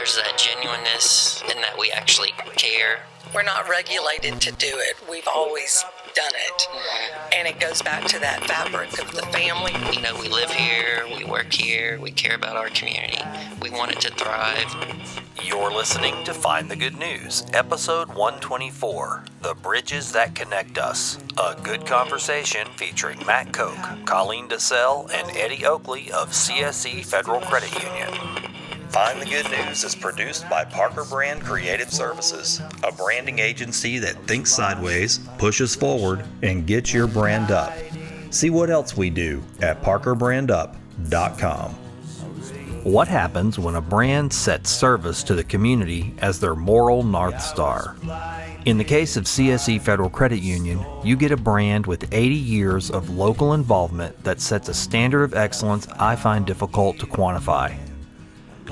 there's that genuineness and that we actually care. We're not regulated to do it. We've always done it. And it goes back to that fabric of the family. You know, we live here, we work here, we care about our community. We want it to thrive. You're listening to Find the Good News, episode 124, The Bridges That Connect Us. A good conversation featuring Matt Koch, Colleen Desselle, and Eddie Oakley of CSE Federal Credit Union. Find the Good News is produced by Parker Brand Creative Services, a branding agency that thinks sideways, pushes forward, and gets your brand up. See what else we do at parkerbrandup.com. What happens when a brand sets service to the community as their moral North Star? In the case of CSE Federal Credit Union, you get a brand with 80 years of local involvement that sets a standard of excellence I find difficult to quantify.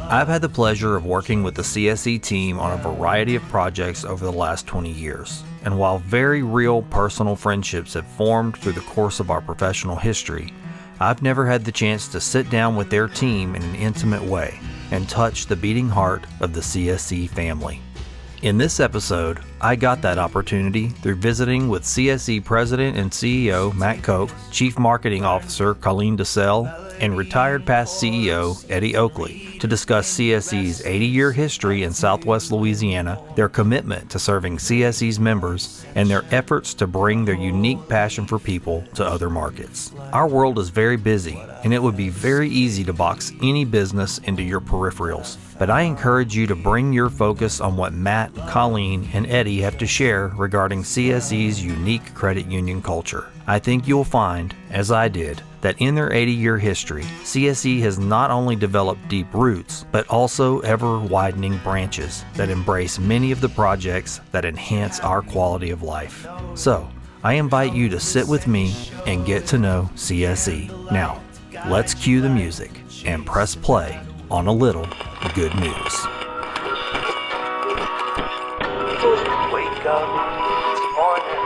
I've had the pleasure of working with the CSE team on a variety of projects over the last 20 years, and while very real personal friendships have formed through the course of our professional history, I've never had the chance to sit down with their team in an intimate way and touch the beating heart of the CSE family. In this episode, I got that opportunity through visiting with CSE President and CEO Matt Koch, Chief Marketing Officer Colleen Desselle, and retired past CEO Eddie Oakley to discuss CSE's 80-year history in Southwest Louisiana, their commitment to serving CSE's members, and their efforts to bring their unique passion for people to other markets. Our world is very busy, and it would be very easy to box any business into your peripherals. But I encourage you to bring your focus on what Matt, Colleen, and Eddie have to share regarding CSE's unique credit union culture. I think you'll find, as I did, that in their 80-year history, CSE has not only developed deep roots, but also ever-widening branches that embrace many of the projects that enhance our quality of life. So, I invite you to sit with me and get to know CSE. Now, let's cue the music and press play on a little good news. Wake up, it's morning,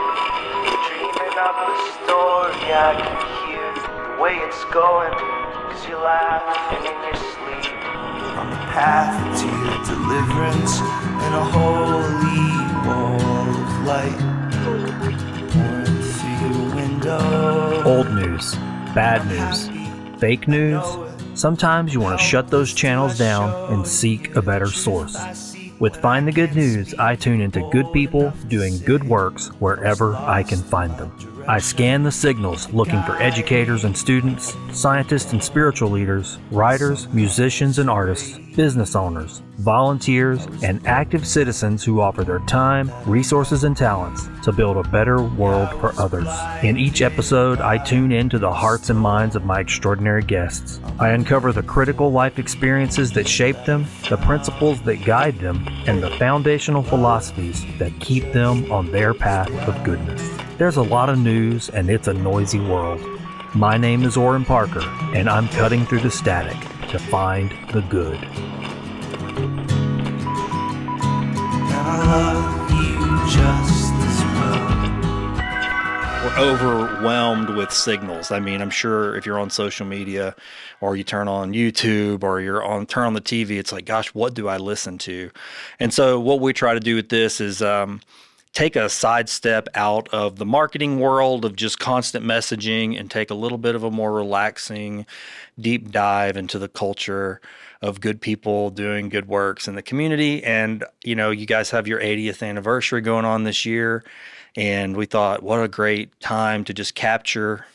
dreaming up a story. I can hear the way it's going, 'cause you're laughing in your sleep. On the path to your deliverance, and a holy wall of light pouring through your window. Old news, bad news, fake news. Sometimes you want to shut those channels down and seek a better source. With Find the Good News, I tune into good people doing good works wherever I can find them. I scan the signals looking for educators and students, scientists and spiritual leaders, writers, musicians and artists, business owners, volunteers, and active citizens who offer their time, resources, and talents to build a better world for others. In each episode, I tune into the hearts and minds of my extraordinary guests. I uncover the critical life experiences that shape them, the principles that guide them, and the foundational philosophies that keep them on their path of goodness. There's a lot of news, and it's a noisy world. My name is Orrin Parker, and I'm cutting through the static to find the good. And I love you just as well. We're overwhelmed with signals. I mean, I'm sure if you're on social media or you turn on YouTube or turn on the TV, it's like, gosh, what do I listen to? And so what we try to do with this is take a sidestep out of the marketing world of just constant messaging and take a little bit of a more relaxing, deep dive into the culture of good people doing good works in the community. And, you know, you guys have your 80th anniversary going on this year. And we thought, what a great time to just capture,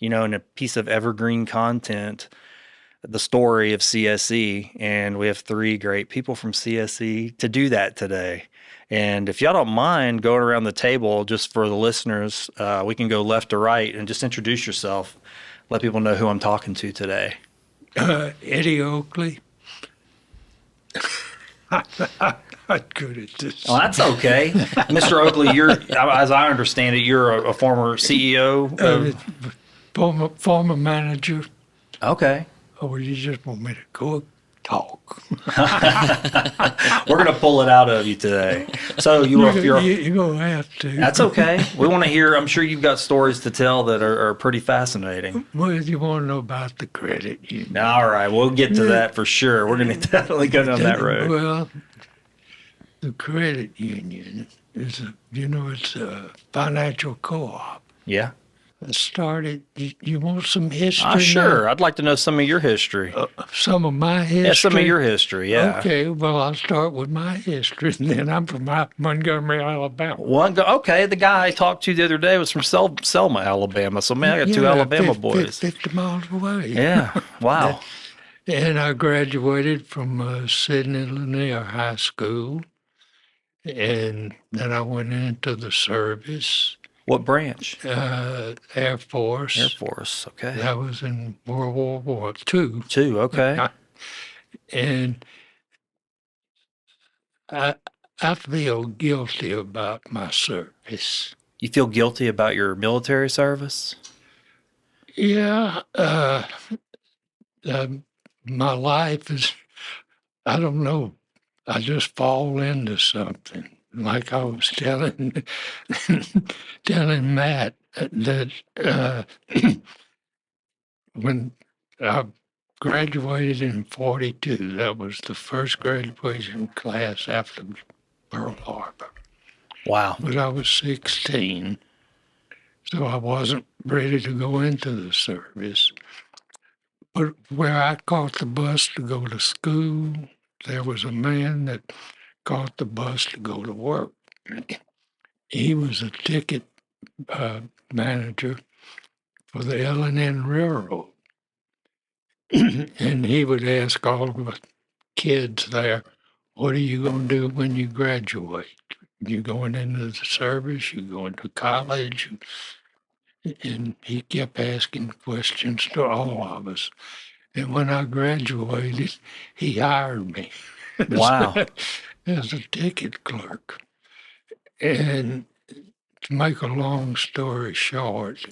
you know, in a piece of evergreen content, the story of CSE. And we have 3 great people from CSE to do that today. And if y'all don't mind going around the table, just for the listeners, we can go left to right and just introduce yourself. Let people know who I'm talking to today. Eddie Oakley. I'm not good at this. Oh, that's okay. Mr. Oakley, as I understand it, you're a former CEO? Former manager. Okay. Oh, you just want me to go talk. We're going to pull it out of you today. So you're You're gonna have to. that's okay. We want to hear, I'm sure you've got stories to tell that are pretty fascinating. Well, you want to know about the credit union? All right, we'll get to that for sure. We're going to definitely go down that road. Well, the credit union is it's a financial co-op. Yeah. It started. You want some history? Sure. I'd like to know some of your history. Some of my history. Yeah, some of your history, yeah. Okay, well, I'll start with my history, and then I'm from Montgomery, Alabama. Okay, the guy I talked to the other day was from Selma, Alabama. So, man, I got two Alabama boys. 50 miles away. Yeah, wow. And I graduated from Sidney Lanier High School, and then I went into the service, What branch? Air Force. Air Force, okay. That was in World War II. Two, okay. And I feel guilty about my service. You feel guilty about your military service? Yeah, my life is, I don't know, I just fall into something. Like I was telling Matt that when I graduated in 42, that was the first graduation class after Pearl Harbor. Wow. But I was 16, so I wasn't ready to go into the service. But where I caught the bus to go to school, there was a man that caught the bus to go to work. He was a ticket manager for the L&N Railroad. And he would ask all of the kids there, what are you going to do when you graduate? You going into the service? You going to college? And he kept asking questions to all of us. And when I graduated, he hired me. Wow. As a ticket clerk. And to make a long story short,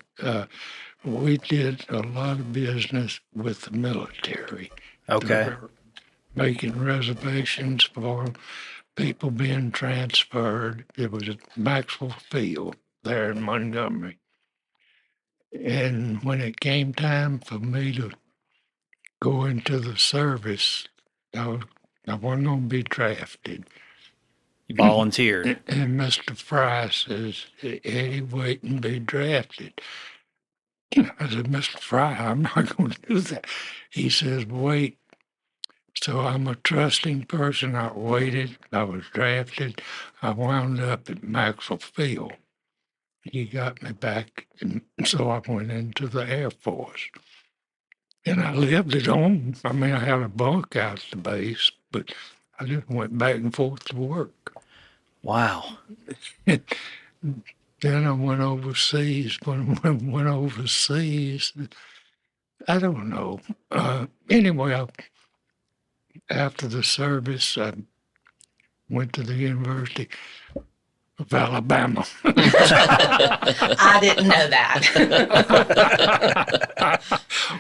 we did a lot of business with the military. Okay. Making reservations for people being transferred. It was at Maxwell Field there in Montgomery. And when it came time for me to go into the service, I wasn't going to be drafted. You volunteered. And Mr. Fry says, Eddie, wait and be drafted. I said, Mr. Fry, I'm not going to do that. He says, wait. So I'm a trusting person. I waited. I was drafted. I wound up at Maxwell Field. He got me back, and so I went into the Air Force. And I lived at home. I mean, I had a bunk out at the base, but I just went back and forth to work. Wow. Then I went overseas. When I went overseas, I don't know. Anyway, after the service, I went to the University of Alabama. I didn't know that.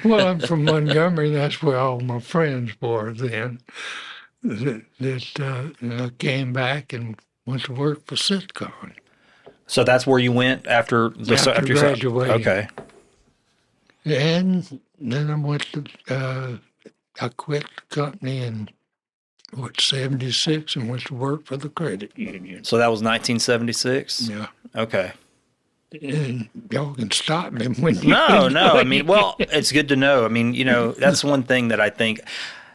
Well, I'm from Montgomery. That's where all my friends were then. And I came back and went to work for Sitcon. So that's where you went after graduating. Okay. And then I went to, I quit the company in, 76 and went to work for the credit union. So that was 1976? Yeah. Okay. And y'all can stop me when you No. I mean, well, it's good to know. I mean, that's one thing that I think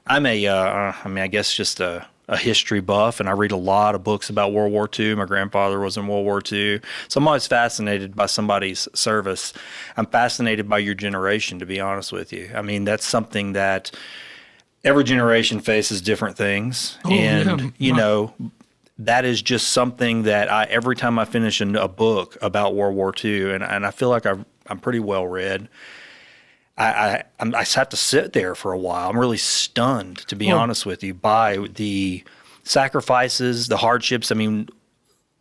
I'm I guess just a history buff, and I read a lot of books about World War II. My grandfather was in World War II. So I'm always fascinated by somebody's service. I'm fascinated by your generation, to be honest with you. I mean, that's something that every generation faces different things. That is just something that every time I finish a book about World War II, and I feel like I'm pretty well read, I just have to sit there for a while. I'm really stunned, to be honest with you, by the sacrifices, the hardships. I mean,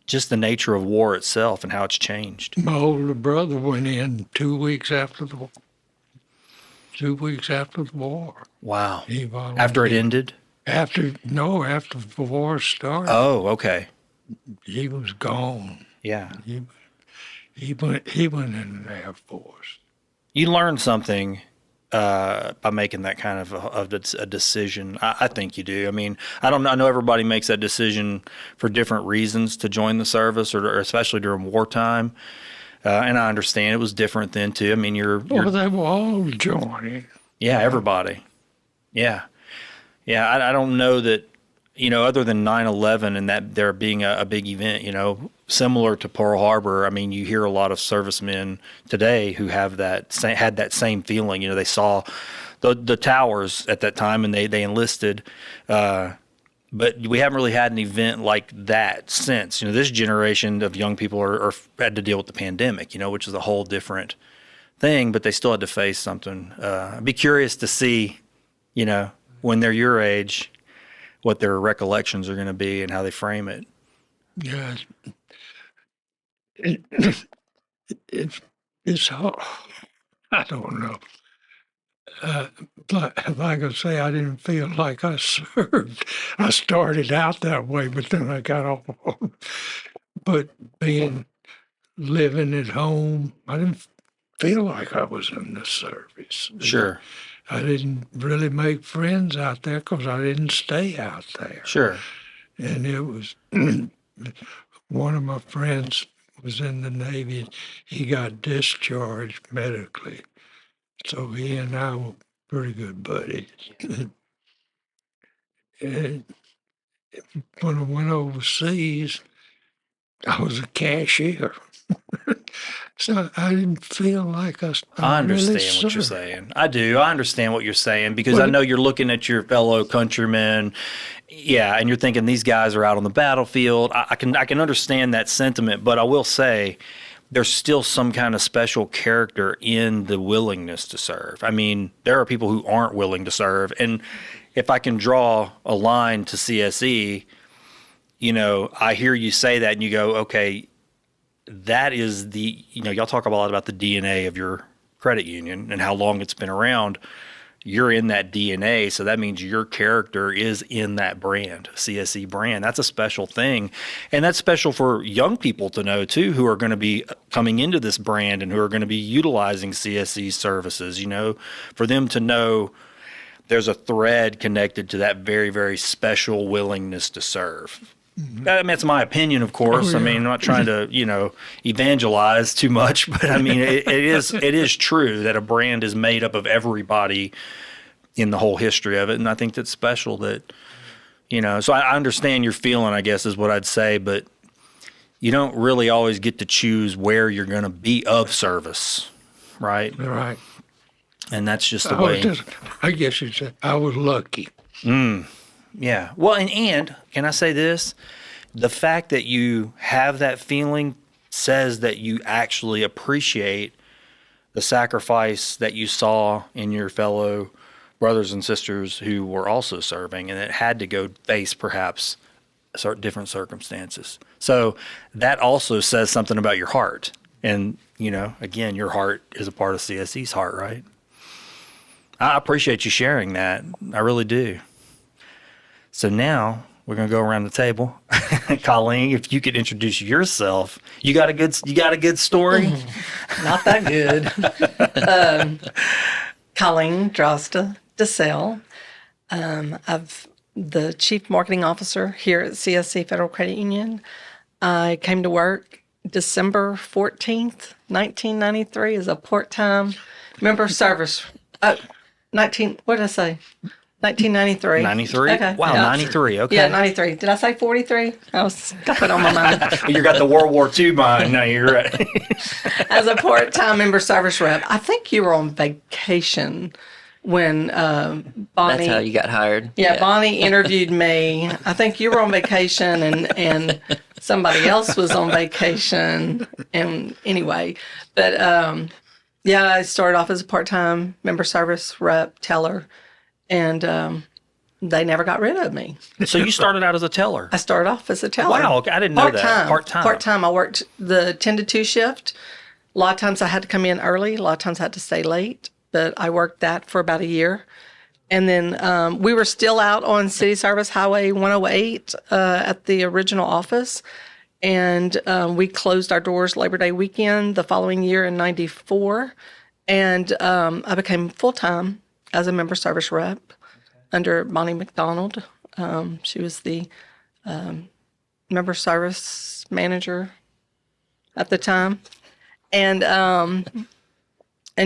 just the nature of war itself and how it's changed. My older brother went in 2 weeks after the war. 2 weeks after the war. Wow. He volunteered. After it ended? After the war started. Oh, okay. He was gone. Yeah. He went in the Air Force. You learn something by making that kind of a decision. I think you do. I mean, I know everybody makes that decision for different reasons to join the service, or especially during wartime. And I understand it was different then too. I mean, Well, they were all joining. Yeah, everybody. Yeah. I don't know that, other than 9/11 and that there being a big event, similar to Pearl Harbor. I mean, you hear a lot of servicemen today who had that same feeling. They saw the towers at that time and they enlisted. But we haven't really had an event like that since. This generation of young people are had to deal with the pandemic, which is a whole different thing, but they still had to face something. I'd be curious to see, when they're your age, what their recollections are going to be and how they frame it. Yeah. It's hard. I don't know. Like I say, I didn't feel like I served. I started out that way, but then I got off. But living at home, I didn't feel like I was in the service. Sure. I didn't really make friends out there because I didn't stay out there. Sure. And it was one of my friends was in the Navy. He got discharged medically. So he and I were pretty good buddies. And when I went overseas, I was a cashier. So I didn't feel like I understand really what you're saying. I do. I understand what you're saying because I know you're looking at your fellow countrymen. Yeah, and you're thinking these guys are out on the battlefield. I can understand that sentiment, but I will say there's still some kind of special character in the willingness to serve. I mean, there are people who aren't willing to serve. And if I can draw a line to CSE, I hear you say that and you go, okay, that is y'all talk a lot about the DNA of your credit union and how long it's been around. You're in that DNA, so that means your character is in that brand, CSE brand. That's a special thing. And that's special for young people to know, too, who are going to be coming into this brand and who are going to be utilizing CSE services, for them to know there's a thread connected to that very, very special willingness to serve. Mm-hmm. I mean, that's my opinion, of course. Oh, yeah. I mean, I'm not trying to, evangelize too much, but I mean, it is true that a brand is made up of everybody in the whole history of it. And I think that's special that, so I understand your feeling, I guess, is what I'd say, but you don't really always get to choose where you're going to be of service, right? Right. And that's just the way. I guess you'd say I was lucky. Yeah. Well, and can I say this? The fact that you have that feeling says that you actually appreciate the sacrifice that you saw in your fellow brothers and sisters who were also serving and that had to go face perhaps different circumstances. So that also says something about your heart. And, again, your heart is a part of CSE's heart, right? I appreciate you sharing that. I really do. So now we're gonna go around the table. Colleen, if you could introduce yourself. You got a good story? Not that good. Colleen Desselle. I'm the Chief Marketing Officer here at CSE Federal Credit Union. I came to work December 14th, 1993 as a part-time member of service. What did I say? 1993. 93? Okay. Wow, yeah. 93. Okay. Yeah, 93. Did I say 43? I got that on my mind. You got the World War II mind. No, you're right. As a part-time member service rep, I think you were on vacation when Bonnie. That's how you got hired. Yeah, Bonnie interviewed me. I think you were on vacation and somebody else was on vacation. And anyway, but I started off as a part-time member service rep, teller. And they never got rid of me. So you started out as a teller? I started off as a teller. Wow, I didn't know that. Part-time. Part-time. I worked the 10 to 2 shift. A lot of times I had to come in early. A lot of times I had to stay late. but I worked that for about a year. And then we were still out on City Service Highway 108 at the original office. And we closed our doors Labor Day weekend the following year in 94. And I became full-time as a member service rep under Bonnie McDonald. She was the member service manager at the time. And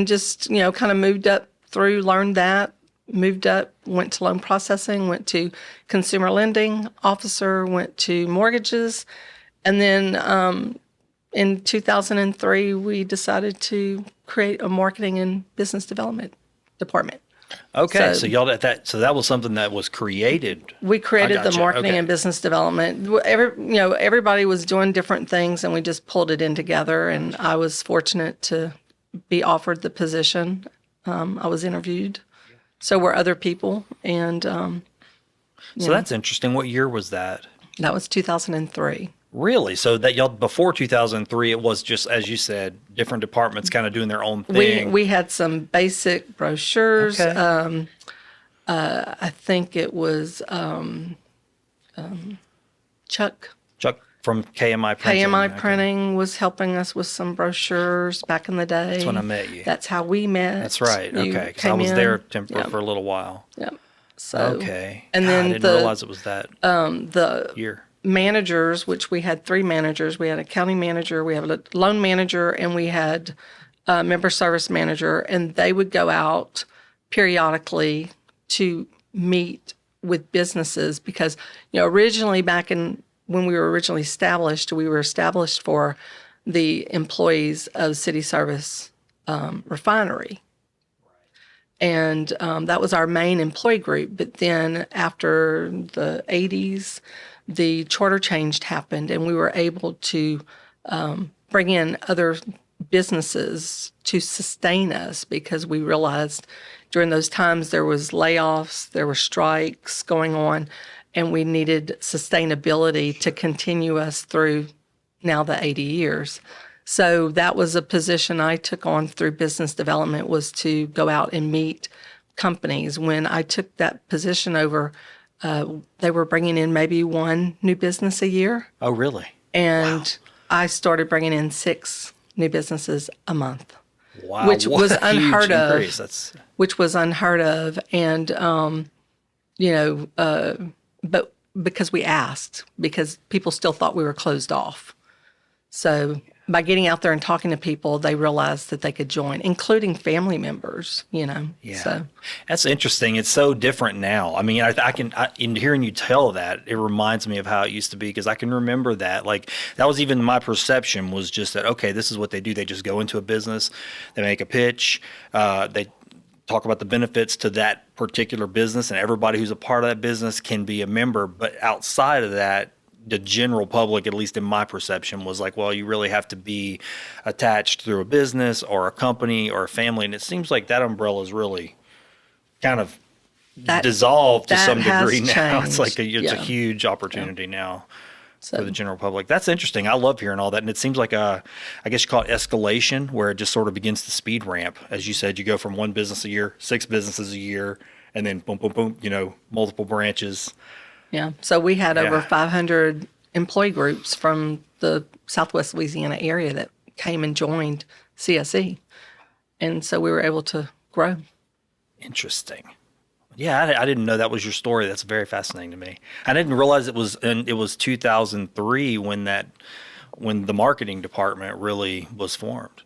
just, kind of moved up through, learned that, moved up, went to loan processing, went to consumer lending officer, went to mortgages. And then in 2003, we decided to create a marketing and business development department. Okay, so y'all that was something that was created. We created I the gotcha. marketing Okay. and business development. Everybody was doing different things, and we just pulled it in together. And I was fortunate to be offered the position. I was interviewed. So were other people, and So that's interesting. What year was that? that was 2003. Really? So that y'all before 2003, it was just as you said, different departments kind of doing their own thing. We had some basic brochures. Okay. I think it was Chuck. Chuck from KMI Printing. KMI Okay. Printing was helping us with some brochures back in the day. That's when I met you. That's how we met. That's right. You Okay, because I came was in. there Yep. for a little while. Yep. So Okay. and God, then I didn't the realize it was that the year. managers, which we had 3 managers. We had a county manager, we had a loan manager, and we had a member service manager. And they would go out periodically to meet with businesses because, originally back in when we were originally established, we were established for the employees of City Service Refinery. And that was our main employee group. But then after the 80s, the charter change happened, and we were able to bring in other businesses to sustain us because we realized during those times there was layoffs, there were strikes going on, and we needed sustainability to continue us through now the 80 years. So that was a position I took on through business development, was to go out and meet companies. When I took that position over, they were bringing in maybe 1 new business a year. Oh, really? And I started bringing in 6 new businesses a month, Wow. which what was a huge unheard of. increase. That's which was unheard of. And, but because we asked, because people still thought we were closed off. So by getting out there and talking to people, they realized that they could join, including family members, Yeah. So That's interesting. It's so different now. I mean, in hearing you tell that, it reminds me of how it used to be because I can remember that. Like, that was even my perception was just that, okay, this is what they do. They just go into a business, they make a pitch, they talk about the benefits to that particular business, and everybody who's a part of that business can be a member. But outside of that, the general public, at least in my perception, was like, well, you really have to be attached through a business or a company or a family. And it seems like that umbrella is really kind of dissolved to that some has degree now. It's like changed. it's a Yeah. huge opportunity now So for the general public. That's interesting. I love hearing all that. And it seems like I guess you call it escalation, where it just sort of begins to speed ramp. As you said, you go from 1 business a year, 6 businesses a year, and then boom, boom, boom, multiple branches. yeah. So we had over Yeah. 500 employee groups from the Southwest Louisiana area that came and joined CSE. And so we were able to grow. Interesting. Yeah, I didn't know that was your story. That's very fascinating to me. I didn't realize it was 2003 when the marketing department really was formed.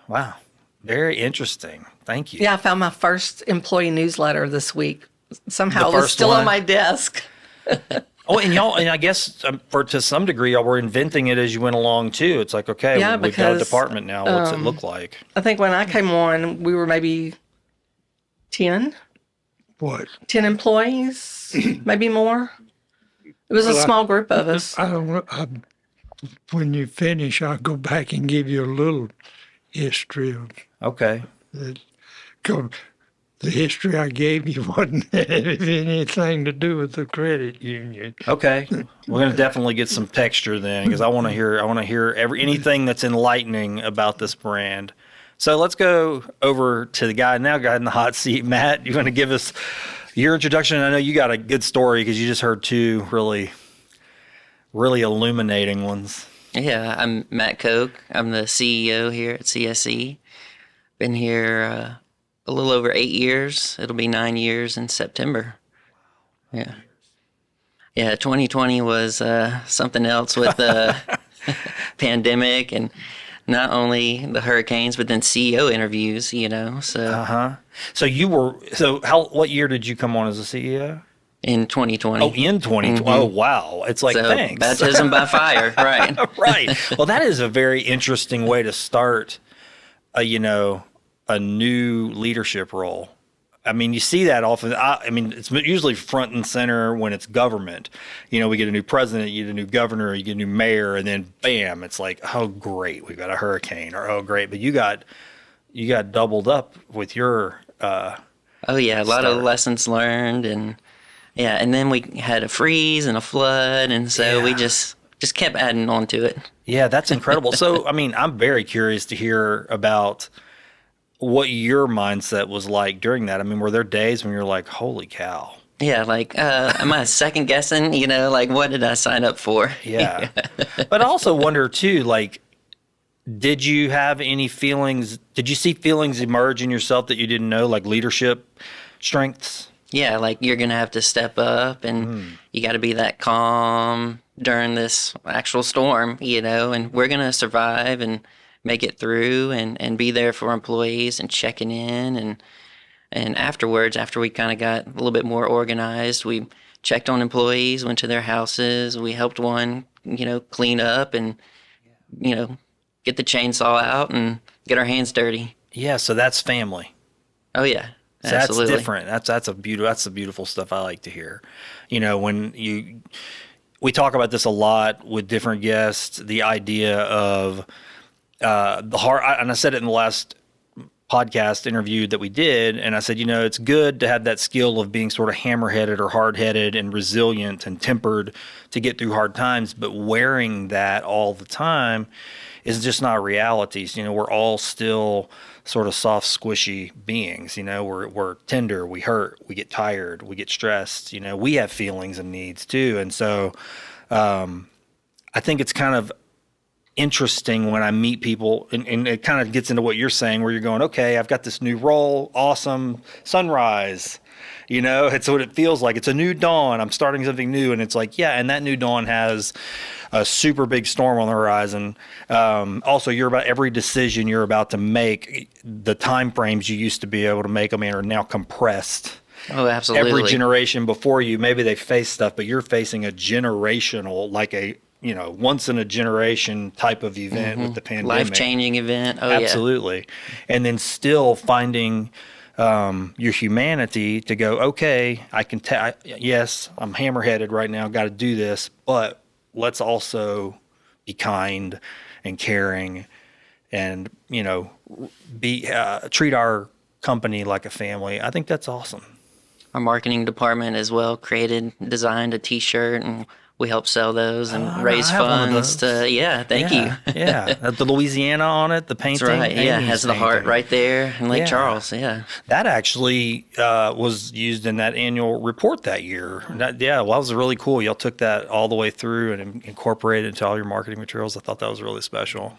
Wow. Very interesting. Thank you. Yeah, I found my first employee newsletter this week. Somehow The it was first still one? on my desk. Oh, and I guess to some degree, y'all were inventing it as you went along too. It's like, okay, Yeah, we've got a because, department now. What's it look like? I think when I came on, we were maybe 10 What? employees, maybe more. It was a Well, small group of us. I don't know. When you finish, I'll go back and give you a little history of Okay. that. 'Cause the history I gave you wasn't anything to do with the credit union. Okay. We're going to definitely get some texture then, because I want to hear anything that's enlightening about this brand. So let's go over to the guy in the hot seat. Matt, you want to give us your introduction? I know you got a good story because you just heard two really, really illuminating ones. Yeah, I'm Matt Koch. I'm the CEO here at CSE. Been here a little over 8 years. It'll be 9 years in September. Yeah. Yeah, 2020 was something else with the pandemic and not only the hurricanes, but then CEO interviews, so. What year did you come on as a CEO? In 2020. Oh, in 2020. Mm-hmm. Oh, wow. It's like, so, thanks. Baptism by fire, right. Right. Well, that is a very interesting way to start a new leadership role. I mean, you see that often. It's usually front and center when it's government. We get a new president, you get a new governor, you get a new mayor, and then bam, it's like, oh, great, we've got a hurricane, or oh, great. But you got doubled up with your oh, yeah, a lot of lessons learned. And then we had a freeze and a flood, and so we just kept adding on to it. Yeah, that's incredible. So, I'm very curious to hear about what your mindset was like during that. Were there days when you're like, holy cow? Yeah, am I second guessing, what did I sign up for? Yeah. But I also wonder too, did you have any feelings, did you see feelings emerge in yourself that you didn't know, like leadership strengths? Yeah, you're going to have to step up and you got to be that calm during this actual storm, and we're going to survive and make it through and be there for employees and checking in. And afterwards, after we kind of got a little bit more organized, we checked on employees, went to their houses. We helped one, clean up and, get the chainsaw out and get our hands dirty. Yeah, so that's family. Oh, yeah. So absolutely. That's different. That's the beautiful stuff I like to hear. We talk about this a lot with different guests, the idea of the heart, and I said it in the last podcast interview that we did, and I said, it's good to have that skill of being sort of hammer-headed or hard-headed and resilient and tempered to get through hard times, but wearing that all the time is just not realities. We're all still sort of soft, squishy beings. We're tender, we hurt, we get tired, we get stressed. We have feelings and needs too, and so I think it's kind of interesting when I meet people, and it kind of gets into what you're saying, where you're going, okay, I've got this new role, awesome, sunrise, it's what it feels like. It's a new dawn. I'm starting something new, and it's like, yeah, and that new dawn has a super big storm on the horizon. Also, every decision you're about to make, the time frames you used to be able to make them in are now compressed. Oh, absolutely. Every generation before you, maybe they face stuff, but you're facing a generational, once in a generation type of event with the pandemic. Life-changing event. Oh, absolutely. Yeah. And then still finding your humanity to go, okay, yes, I'm hammer-headed right now, got to do this, but let's also be kind and caring and, treat our company like a family. I think that's awesome. Our marketing department as well designed a T-shirt, and we help sell those and raise funds to. Yeah, thank you. Yeah, the Louisiana on it, the painting. That's right. Yeah, it has the heart painting right there in Lake Charles. Yeah, that actually was used in that annual report that year. That was really cool. Y'all took that all the way through and incorporated it into all your marketing materials. I thought that was really special.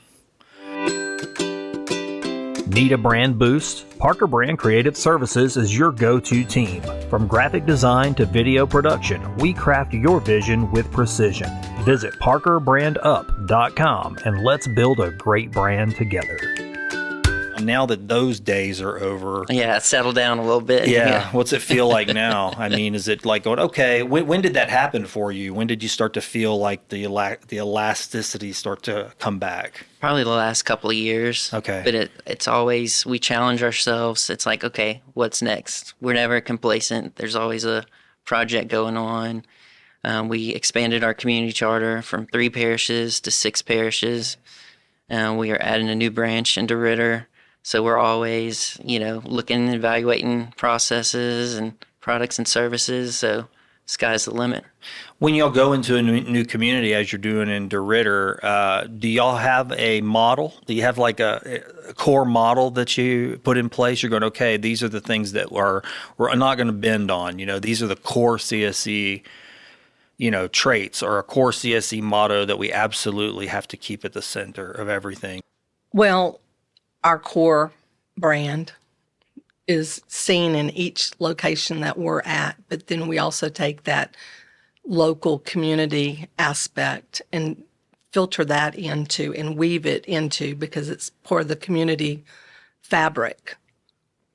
Need a brand boost? Parker Brand Creative Services is your go-to team. From graphic design to video production, we craft your vision with precision. Visit parkerbrandup.com and let's build a great brand together. Now that those days are over. Yeah, it's settled down a little bit. Yeah. What's it feel like now? Is it like going, okay, when did that happen for you? When did you start to feel like the elasticity start to come back? Probably the last couple of years. Okay. But it's always, we challenge ourselves. It's like, okay, what's next? We're never complacent. There's always a project going on. We expanded our community charter from 3 parishes to 6 parishes. We are adding a new branch into Ritter. So we're always, looking and evaluating processes and products and services. So sky's the limit. When y'all go into a new community, as you're doing in DeRidder, do y'all have a model? Do you have like a core model that you put in place? You're going, okay, these are the things that we're not going to bend on. These are the core CSE, traits, or a core CSE motto that we absolutely have to keep at the center of everything. Well, our core brand is seen in each location that we're at, but then we also take that local community aspect and filter that into and weave it into, because it's part of the community fabric,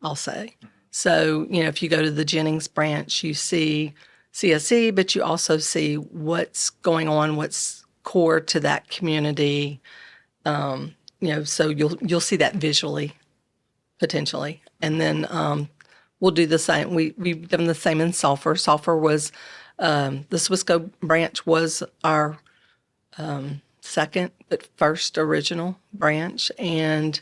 I'll say. So, if you go to the Jennings branch, you see CSE, but you also see what's going on, what's core to that community. So you'll see that visually, potentially. And then we'll do the same. We've done the same in Sulphur. Sulphur was, the Swisco branch was our second but first original branch. And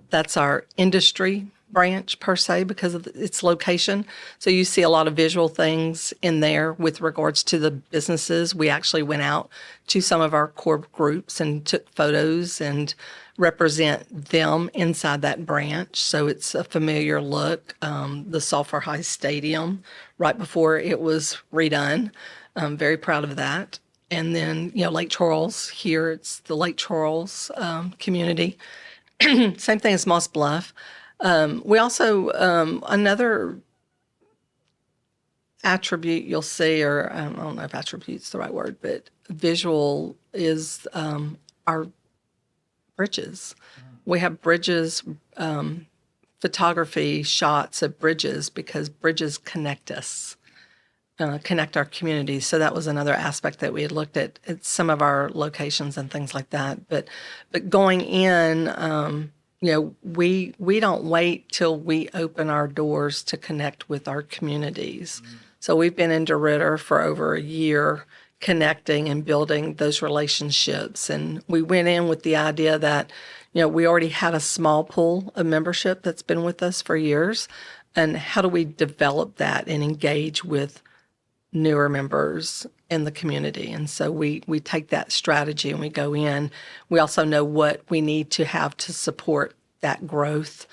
that's our industry branch per se because of its location. So you see a lot of visual things in there with regards to the businesses. We actually went out to some of our core groups and took photos and represent them inside that branch. So it's a familiar look. The Sulphur High Stadium right before it was redone. I'm very proud of that. And then, Lake Charles here, it's the Lake Charles community. Same thing as Moss Bluff. We also, another attribute you'll see, or I don't know if attribute's the right word, but visual is our bridges. We have bridges, photography shots of bridges because bridges connect us, connect our communities. So that was another aspect that we had looked at some of our locations and things like that. But going in, we don't wait till we open our doors to connect with our communities. So we've been in DeRidder for over a year, connecting and building those relationships. And we went in with the idea that, we already had a small pool of membership that's been with us for years. And how do we develop that and engage with newer members in the community? And so we take that strategy and we go in. We also know what we need to have to support that growth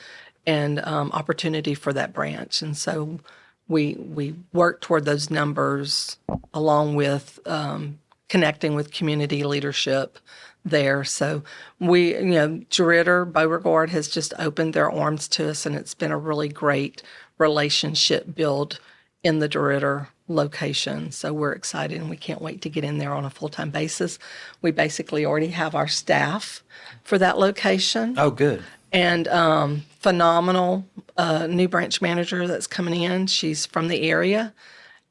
and opportunity for that branch. And so we work toward those numbers along with connecting with community leadership there. So we, DeRidder, Beauregard has just opened their arms to us, and it's been a really great relationship build in the DeRidder location. So we're excited and we can't wait to get in there on a full-time basis. We basically already have our staff for that location. Oh, good. And phenomenal new branch manager that's coming in. She's from the area.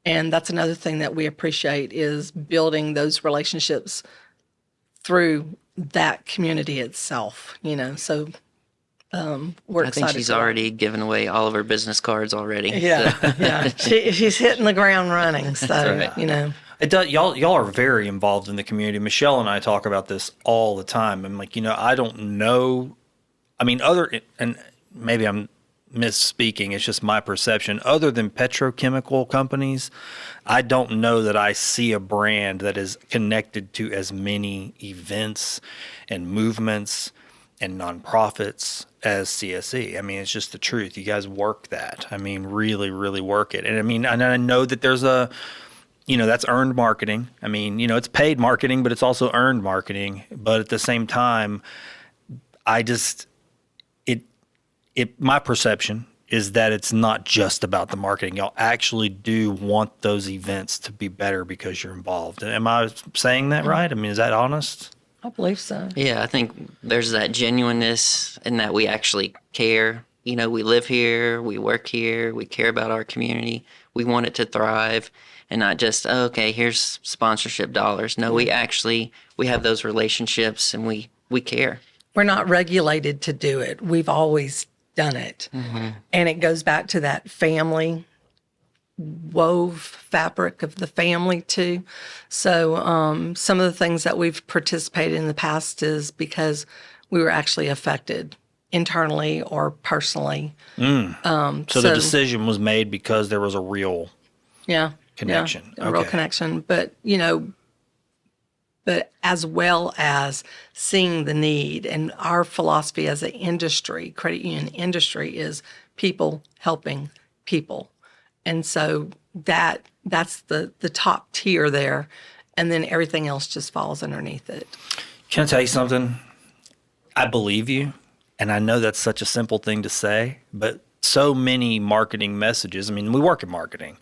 And that's another thing that we appreciate is building those relationships through that community itself, So we're excited. I think she's already given away all of her business cards already. Yeah, So. yeah. She's hitting the ground running. So, right. It does, y'all are very involved in the community. Michelle and I talk about this all the time. I'm like, I don't know. I mean, and maybe I'm misspeaking, it's just my perception. Other than petrochemical companies, I don't know that I see a brand that is connected to as many events and movements and nonprofits as CSE. I mean, it's just the truth. You guys work that. I mean, really, really work it. And I mean, and I know that there's that's earned marketing. I mean, it's paid marketing, but it's also earned marketing. But at the same time, my perception is that it's not just about the marketing. Y'all actually do want those events to be better because you're involved. Am I saying that right? I mean, is that honest? I believe so. Yeah, I think there's that genuineness in that we actually care. We live here, we work here, we care about our community. We want it to thrive and not just, okay, here's sponsorship dollars. No, we have those relationships and we care. We're not regulated to do it. We've always done it. Mm-hmm. And it goes back to that family wove fabric of the family too. So some of the things that we've participated in the past is because we were actually affected internally or personally. So the decision was made because there was a real connection. Yeah, a real Okay. connection. But, you know, but as well as seeing the need. And our philosophy as an industry, credit union industry, is people helping people. And so that's the top tier there. And then everything else just falls underneath it. Can I tell you something? I believe you, and I know that's such a simple thing to say, but so many marketing messages, I mean, we work in marketing,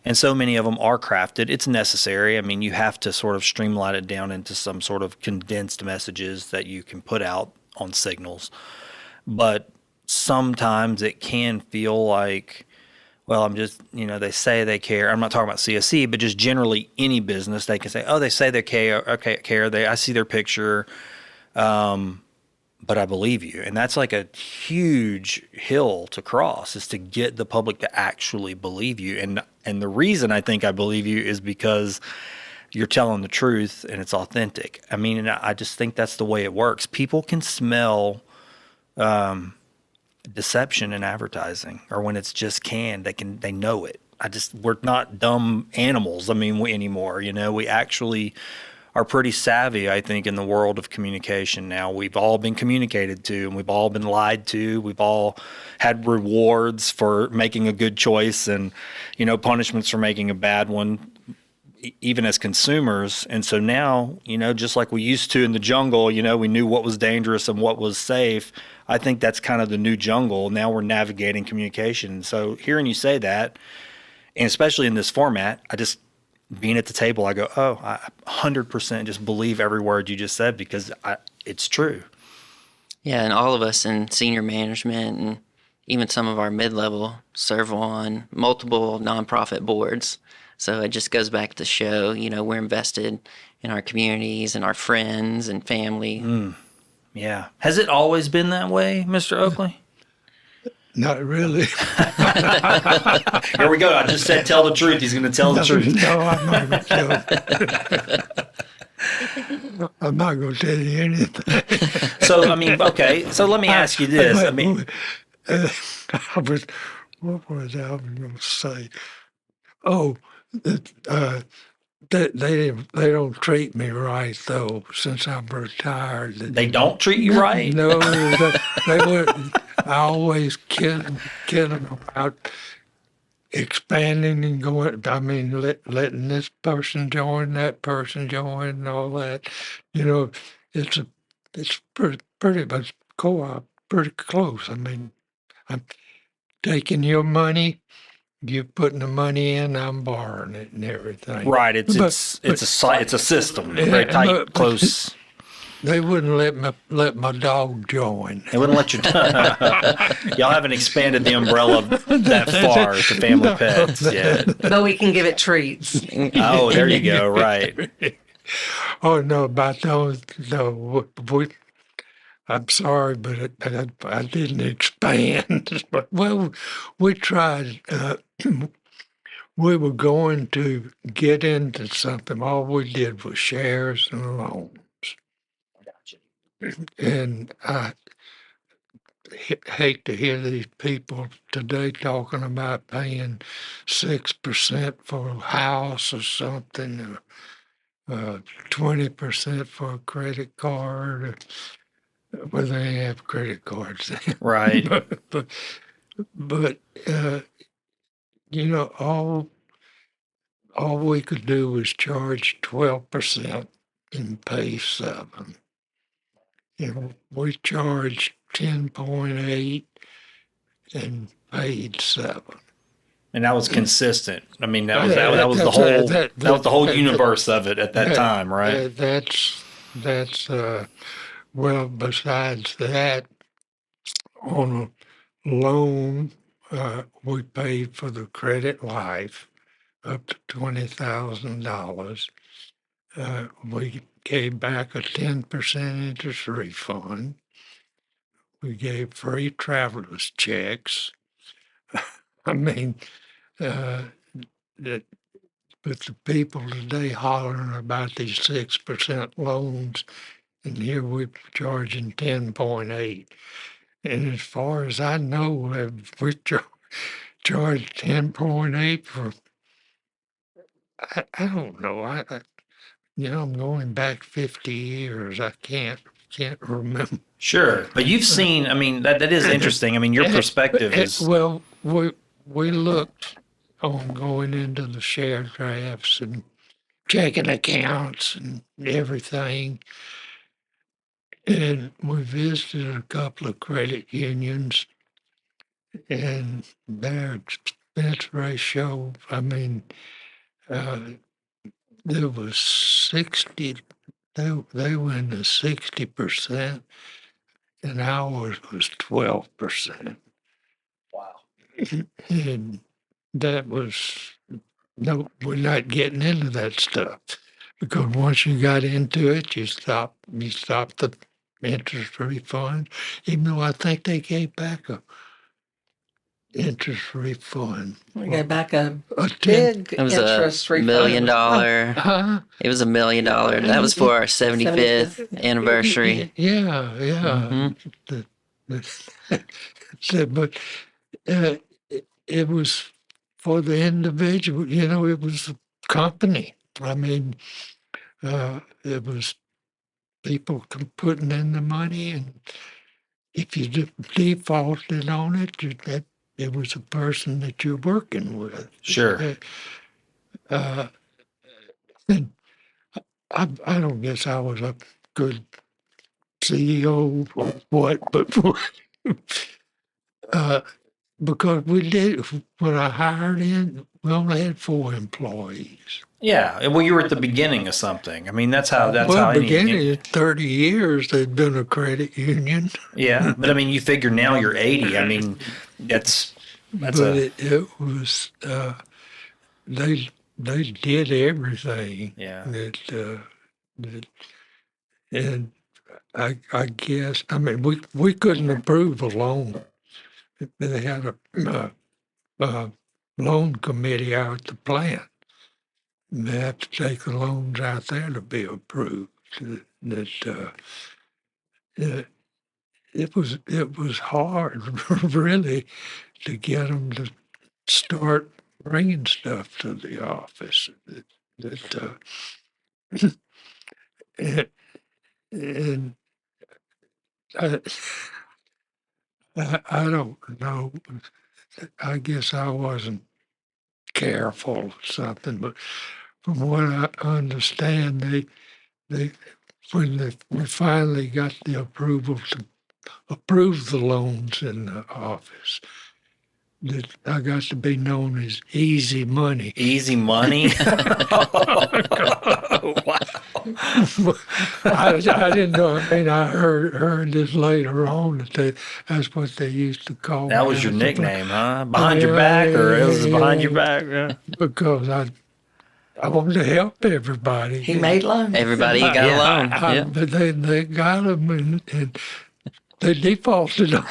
and so many of them are crafted. It's necessary. I mean, you have to sort of streamline it down into some sort of condensed messages that you can put out on signals. But sometimes it can feel like, well, I'm just, they say they care. I'm not talking about CSE, but just generally any business, they can say, oh, they say they care. Okay, care. I see their picture, but I believe you. And that's like a huge hill to cross, is to get the public to actually believe you. And the reason I think I believe you is because you're telling the truth and it's authentic. I mean, and I just think that's the way it works. People can smell deception in advertising, or when it's just canned, they know it. We're not dumb animals. I mean, anymore, we actually are pretty savvy, I think, in the world of communication now. We've all been communicated to, and we've all been lied to. We've all had rewards for making a good choice, and, punishments for making a bad one, even as consumers. And so now, just like we used to in the jungle, we knew what was dangerous and what was safe. I think that's kind of the new jungle. Now we're navigating communication. So hearing you say that, and especially in this format, being at the table, I go, oh, I 100% just believe every word you just said, because it's true. Yeah, and all of us in senior management and even some of our mid-level serve on multiple nonprofit boards. So it just goes back to show, we're invested in our communities and our friends and family. Yeah. Has it always been that way, Mr. Oakley? Not really. Here we go. I just said tell the truth. He's going to tell the truth. No, I'm not going to tell. I'm not going to tell you anything. So, I mean, okay. So let me ask you this. I mean, what was I going to say? Oh, they don't treat me right, though, since I'm retired. They don't treat you right? No, they wouldn't. I always kid them about expanding and going. I mean, letting this person join, that person join, and all that. It's pretty much co-op, pretty close. I mean, I'm taking your money. You're putting the money in, I'm borrowing it and everything. Right. It's a system. Very tight, close. They wouldn't let my dog join. They wouldn't let you. Y'all haven't expanded the umbrella that far to family pets yet. But we can give it treats. Oh, there you go. Right. Oh, no, about those, no, I'm sorry, but I didn't expand. Well, we tried. We were going to get into something. All we did was shares and loans. And I hate to hear these people today talking about paying 6% for a house or something, 20% for a credit card. Well, they have credit cards. Right. but all we could do was charge 12% and pay 7%. We charged 10.8 and paid 7. And that was consistent. I mean, that was the whole universe of it at that time, right? That's well, besides that, on a loan, we paid for the credit life up to $20,000. We gave back a 10% interest refund. We gave free traveler's checks. I mean, but the people today hollering about these 6% loans, and here we're charging 10.8. And as far as I know, we charged 10.8 for I don't know. I'm going back 50 years. I can't remember. Sure, but you've seen. I mean, that is interesting. I mean, your perspective is Well, we looked on going into the share drafts and checking accounts and everything. And we visited a couple of credit unions, and their expense ratio, I mean, uh, there was 60, they went to 60%, and ours was 12%. wow. And that was, no, we're not getting into that stuff, because once you got into it, you stop the interest refund, even though I think they gave back a interest refund. We go back a A ten, big It was interest a $1 million. refund. huh? It was $1 million. That was for our 75th anniversary. Yeah. Mhm. But it was for the individual, it was a company. I mean, it was people putting in the money, and if you defaulted on it, it was a person that you're working with. Sure. Uh, and I don't guess I was a good CEO or what, but because when I hired in, we only had 4 employees. Yeah. Well, you were at the beginning of something. I mean, that's how Beginning of 30 years, they'd been a credit union. Yeah, but I mean, you figure now you're 80. I mean, that's But it was, they did everything. Yeah. That and I guess, I mean, we couldn't approve a loan. They had a loan committee out at the plant. And they have to take the loans out there to be approved. It was hard, really, to get them to start bringing stuff to the office. And, and I, I don't know. I guess I wasn't careful or something, but from what I understand, we finally got the approval to approve the loans in the office, that I got to be known as easy money. easy money. Wow. I didn't know. I mean, I heard this later on that's what they used to call That me. was your nickname, huh? Behind your back, or it was behind your back? Yeah. Because I wanted to help everybody. He made loans. Everybody got a loan. Yeah. But they got them, and they defaulted on.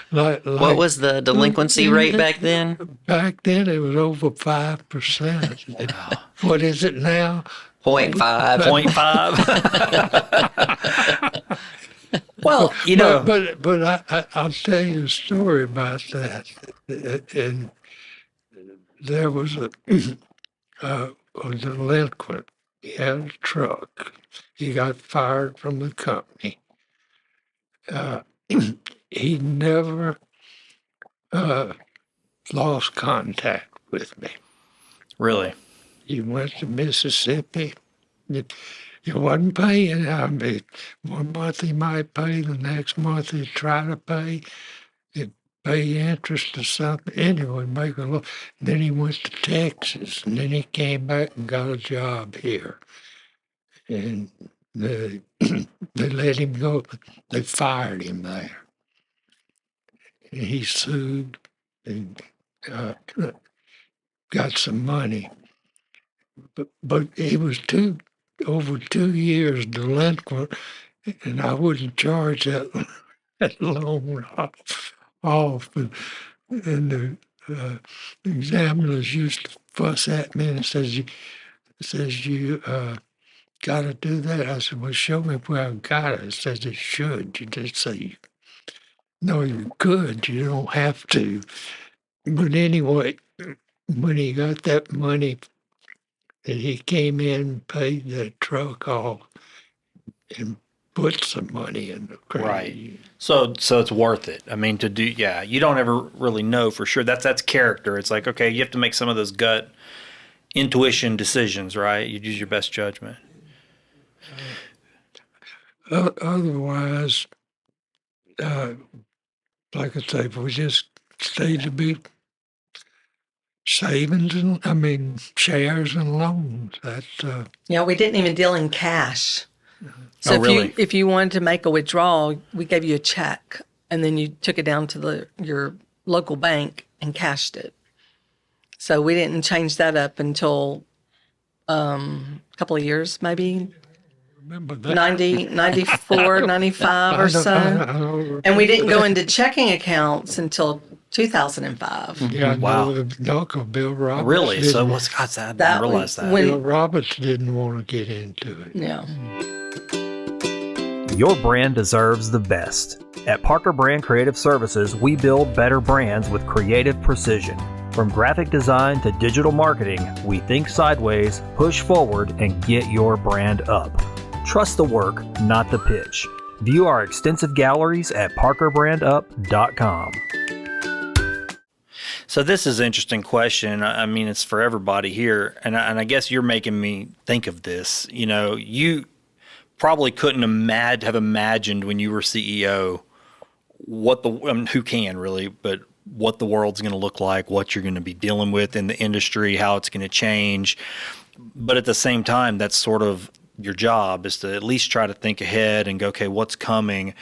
What was the delinquency rate back then? Back then? It was over 5%. What is it now? 0.5. 0.5. Well, But I'll tell you a story about that. And there was a delinquent. He had a truck. He got fired from the company. He never lost contact with me. Really? He went to Mississippi. He wasn't paying. I mean, one month he might pay, the next month he'd try to pay. He'd pay interest or something. Anyway, make a look. Then he went to Texas, and then he came back and got a job here. And they let him go. They fired him there. And he sued and got some money. But he was over 2 years delinquent, and I wouldn't charge that loan off. And the examiners used to fuss at me and says you got to do that. I said, well, show me where I got it. It says it should. You just say, no, you could. You don't have to. But anyway, when he got that money that he came in, paid the truck off, and put some money in the credit union. So it's worth it. I mean, to do, yeah, you don't ever really know for sure. That's character. It's like, okay, you have to make some of those gut intuition decisions, right? You use your best judgment. Otherwise, like I say, if we just stay to be savings and, shares and loans, that's, We didn't even deal in cash. So Oh, really? if you wanted to make a withdrawal, we gave you a check, and then you took it down to your local bank and cashed it. So we didn't change that up until a couple of years, maybe remember that. 94, 95 or so. And we didn't go into checking accounts until 2005. Yeah, Wow. Bill Roberts. Really? So didn't- what's God's I That didn't realize that. when- Bill Roberts didn't want to get into it. Yeah. Your brand deserves the best. At Parker Brand Creative Services, we build better brands with creative precision. From graphic design to digital marketing, we think sideways, push forward, and get your brand up. Trust the work, not the pitch. View our extensive galleries at parkerbrandup.com. So this is an interesting question. I mean, it's for everybody here, and I guess you're making me think of this. You probably couldn't have imagined when you were CEO who can really, but what the world's going to look like, what you're going to be dealing with in the industry, how it's going to change. But at the same time, that's sort of your job, is to at least try to think ahead and go, okay, what's coming?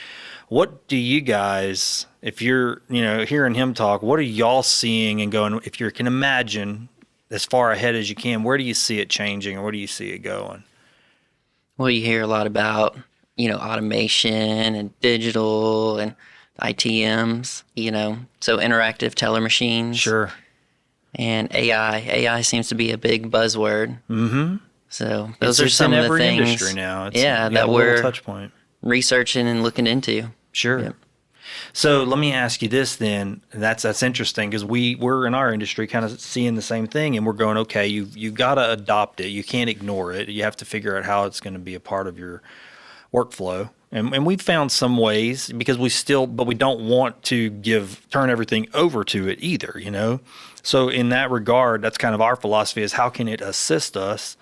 What do you guys, if you're, hearing him talk, what are y'all seeing and going, if you can imagine as far ahead as you can, where do you see it changing, or where do you see it going? Well, you hear a lot about, automation and digital and ITMs, so interactive teller machines. Sure. And AI. AI seems to be a big buzzword. Mm-hmm. So those It's are some in of the every things industry now. It's, that a little we're touch point. researching and looking into. Sure. Yep. So let me ask you this then. That's interesting, because we're in our industry kind of seeing the same thing, and we're going, okay, you got to adopt it. You can't ignore it. You have to figure out how it's going to be a part of your workflow. And we've found some ways, because but we don't want to turn everything over to it either, So in that regard, that's kind of our philosophy, is how can it assist us?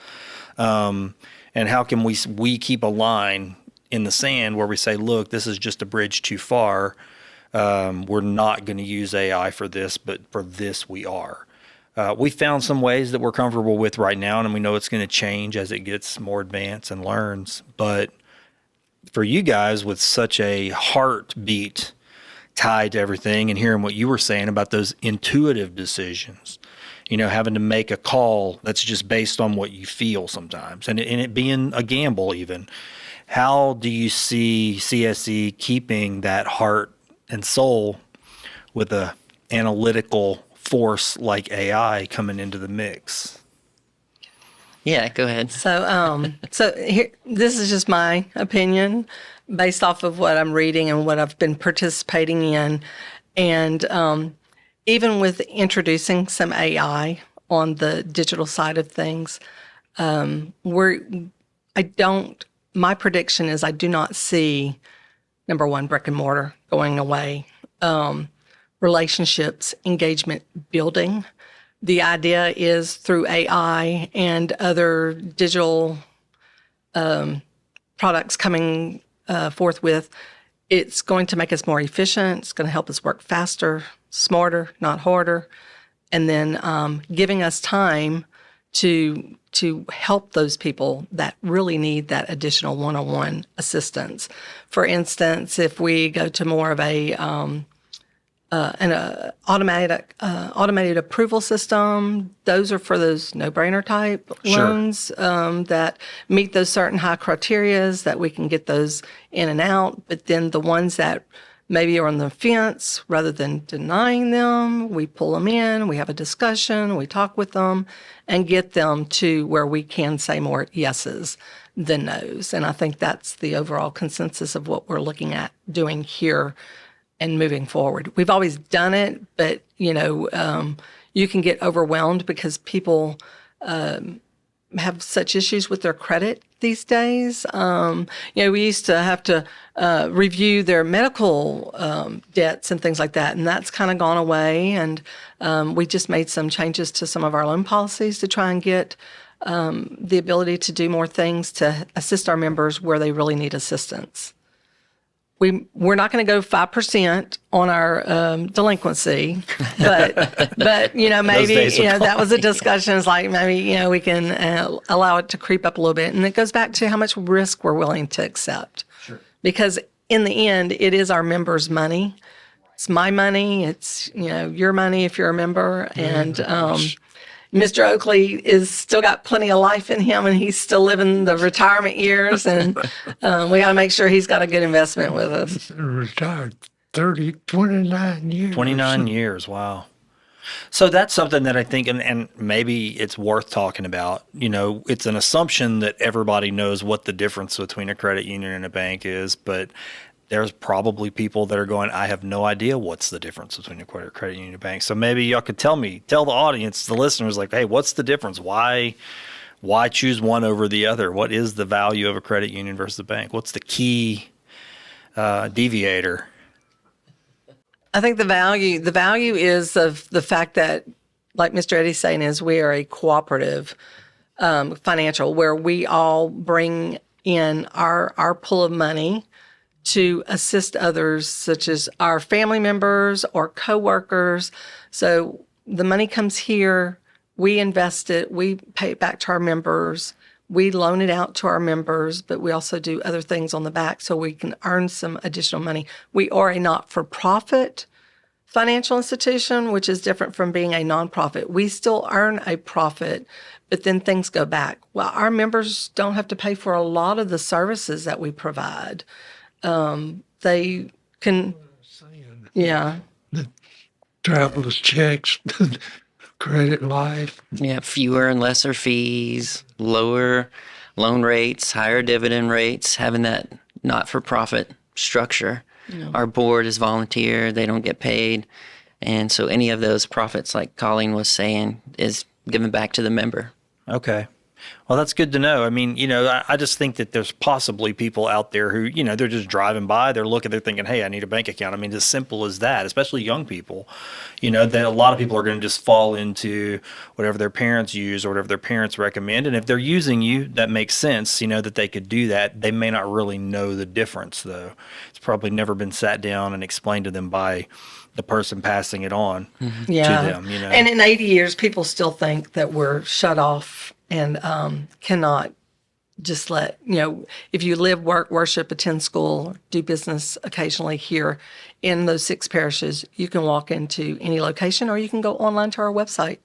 And how can we keep a line in the sand where we say, look, this is just a bridge too far. We're not going to use AI for this, but for this we are. We found some ways that we're comfortable with right now, and we know it's going to change as it gets more advanced and learns. But for you guys, with such a heartbeat tied to everything, and hearing what you were saying about those intuitive decisions, having to make a call that's just based on what you feel sometimes, and it being a gamble even. How do you see CSE keeping that heart and soul with a analytical force like AI coming into the mix? Yeah, go ahead. So here, this is just my opinion based off of what I'm reading and what I've been participating in. And even with introducing some AI on the digital side of things, my prediction is I do not see, number one, brick and mortar going away, relationships, engagement building. The idea is through AI and other digital products coming forth with, it's going to make us more efficient. It's going to help us work faster, smarter, not harder, and then giving us time to help those people that really need that additional one-on-one assistance. For instance, if we go to more of an automated approval system, those are for those no-brainer type loans that meet those certain high criterias that we can get those in and out. But then the ones that maybe are on the fence, rather than denying them, we pull them in, we have a discussion, we talk with them, and get them to where we can say more yeses than nos. And I think that's the overall consensus of what we're looking at doing here and moving forward. We've always done it, but you can get overwhelmed because people have such issues with their credit these days. We used to have to review their medical debts and things like that, and that's kind of gone away. And we just made some changes to some of our loan policies to try and get the ability to do more things to assist our members where they really need assistance. We're not going to go 5% on our delinquency, but maybe that was a discussion. It's like maybe we can allow it to creep up a little bit, and it goes back to how much risk we're willing to accept. Sure. Because in the end, it is our members' money. It's my money. It's your money if you're a member, and Mr. Oakley is still got plenty of life in him, and he's still living the retirement years, and we got to make sure he's got a good investment with us. Retired 29 years. 29 years, wow. So that's something that I think, and maybe it's worth talking about. It's an assumption that everybody knows what the difference between a credit union and a bank is, but there's probably people that are going, I have no idea what's the difference between a credit union and a bank. So maybe y'all could tell the audience, the listeners, like, hey, what's the difference? Why choose one over the other? What is the value of a credit union versus a bank? What's the key deviator? I think the value is of the fact that, like Mr. Eddie's saying, is we are a cooperative financial where we all bring in our pool of money to assist others, such as our family members or coworkers. So the money comes here, we invest it, we pay it back to our members, we loan it out to our members, but we also do other things on the back so we can earn some additional money. We are a not-for-profit financial institution, which is different from being a nonprofit. We still earn a profit, but then things go back. Well, our members don't have to pay for a lot of the services that we provide. They can, the traveler's checks, credit life. Yeah, fewer and lesser fees, lower loan rates, higher dividend rates, having that not-for-profit structure. Our board is volunteer, they don't get paid. And so any of those profits, like Colleen was saying, is given back to the member. Okay. Well, that's good to know. I mean, I just think that there's possibly people out there who, they're just driving by, they're thinking, hey, I need a bank account. I mean, as simple as that, especially young people, that a lot of people are going to just fall into whatever their parents use or whatever their parents recommend. And if they're using you, that makes sense, that they could do that. They may not really know the difference, though. It's probably never been sat down and explained to them by the person passing it on to them, And in 80 years, people still think that we're shut off and cannot just let, if you live, work, worship, attend school, do business occasionally here in those 6 parishes, you can walk into any location or you can go online to our website